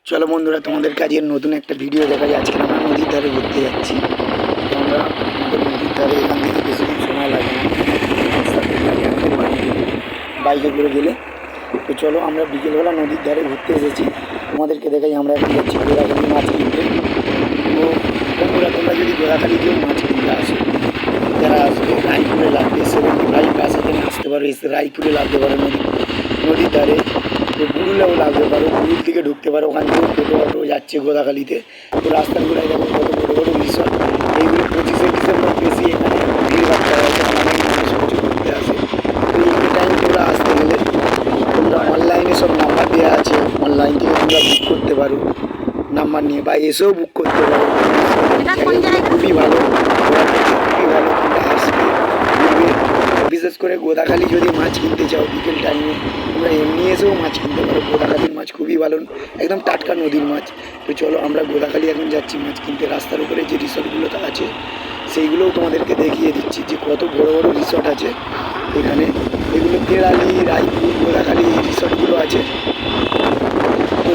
চলো বন্ধুরা, তোমাদের কাছে নতুন একটা ভিডিও দেখা যাচ্ছে। আমরা নদীর ধারে ঘুরতে যাচ্ছি। তো আমরা আমাদের নদীর ধারে এখান থেকে বেশিক্ষণ সময় লাগে না, বাইকে করে গেলে। তো চলো, আমরা বিকেলবেলা নদীর ধারে ঘুরতে এসেছি, তোমাদেরকে দেখাই। আমরা এখন যাচ্ছি গোদাখালি মাছ কিনতে। তো বন্ধুরা, তোমরা যদি গোদাখালি কেউ মাছ কিনতে আসো, যারা আসবে রায়পুরে লাগবে 75 বাসে থেকে আসতে পারো, এসে রায়পুরে লাগতে পারো নদীর ধারে। তো বুড়ুলেও লাগতে পারো, বুড়ুল থেকে ঢুকতে পারো। ওখান থেকে টোটো অটো যাচ্ছে গোদাখালিতে। তো রাস্তাগুলোয় দেখো কত বড়ো বড়ো রিসর্ট। এইগুলো 25শে ডিসেম্বর বেশি এখানে ভিড় ভাড়টা হয়, অনেক মানুষ কিছু ঘুরতে আসে। তো এই টাইম তোমরা আসতে গেলে তোমরা অনলাইনে সব নাম্বার দেওয়া আছে, অনলাইন থেকে তোমরা বুক করতে পারো নাম্বার নিয়ে, বা এসেও বুক করতে পারো। খুবই ভালো, খুবই ভালো। তোমরা আসবে, ঘুরবে। বিশেষ করে গোদাখালি যদি মাছ কিনতে চাও বিকেল টাইমে, তোমরা এমনি এসেও মাছ কিনতে পারো। গোদাখালির মাছ খুবই ভালো, একদম টাটকা নদীর মাছ। তো চলো, আমরা গোদাখালি এখন যাচ্ছি মাছ কিনতে। রাস্তার উপরে যে রিসর্টগুলো আছে সেইগুলোও তোমাদেরকে দেখিয়ে দিচ্ছি, যে কত বড় বড় রিসর্ট আছে এখানে। এগুলো কেরালি, রায়পুর, গোদাখালি এই রিসর্টগুলো আছে। তো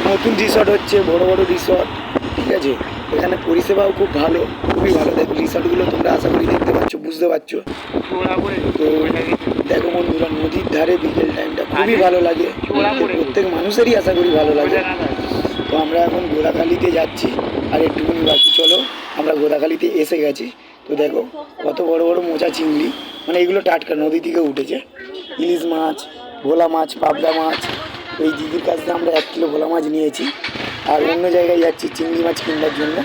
নতুন রিসর্ট হচ্ছে, বড় বড় রিসর্ট, ঠিক আছে। এখানে পরিষেবাও খুব ভালো, খুবই ভালো। দেখো রিসর্টগুলো তোমরা আশা করি দেখতে পাচ্ছ, বুঝতে পারছো। তো দেখো বন্ধুরা, নদীর ধারে বিকেল টাইমটা খুবই ভালো লাগে, প্রত্যেক মানুষেরই আশা করি ভালো লাগে। তো আমরা এখন গোদাখালিতে যাচ্ছি, আর একটুখানি বাকি। চলো, আমরা গোদাখালিতে এসে গেছি। তো দেখো কত বড় বড় মোচা চিংড়ি, মানে এগুলো টাটকা নদী থেকে উঠেছে। ইলিশ মাছ, ভোলা মাছ, পাবদা মাছ। এই দিদির কাছ থেকে আমরা 1 কিলো ভোলা মাছ নিয়েছি, আর অন্য জায়গায় যাচ্ছি চিংড়ি মাছ কিনবার জন্য।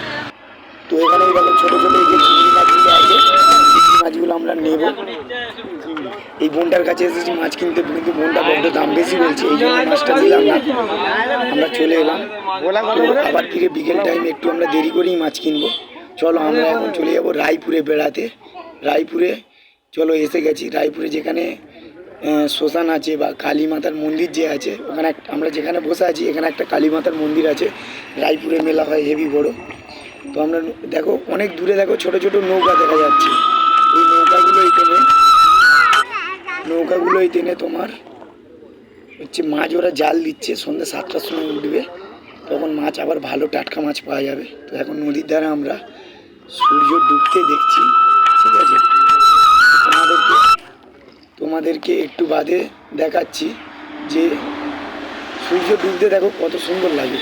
তো এখানে দেখো ছোটো ছোটো এই যে চিংড়ি মাছগুলো আছে, চিংড়ি মাছগুলো আমরা নেব। এই বোনটার কাছে এসেছি মাছ কিনতে, কিন্তু বোনটা বড্ড দাম বেশি বলছে, এই জন্য মাছটা দিলাম না, আমরা চলে এলাম। আবার ফিরে বিকেল টাইম একটু আমরা দেরি করেই মাছ কিনবো। চলো, আমরা এখন চলে যাবো রায়পুরে বেড়াতে। রায়পুরে চলো এসে গেছি। রায়পুরে যেখানে শ্মশান আছে বা কালী মাতার মন্দির যে আছে, ওখানে আমরা যেখানে বসে আছি এখানে একটা কালী মাতার মন্দির আছে। রায়পুরে মেলা হয় হেভি বড়। তো আমরা দেখো অনেক দূরে দেখো ছোট ছোট নৌকা দেখা যাচ্ছে। এই নৌকাগুলোই টেনে তোমার হচ্ছে মাছ, ওরা জাল দিচ্ছে। সন্ধ্যে 7টার সময় উঠবে, তখন মাছ আবার ভালো টাটকা মাছ পাওয়া যাবে। তো এখন নদীর ধারে আমরা সূর্য ডুবতে দেখছি, ঠিক আছে। তোমাদেরকে একটু বাদে দেখাচ্ছি যে সূর্য ডুবতে দেখো কত সুন্দর লাগে।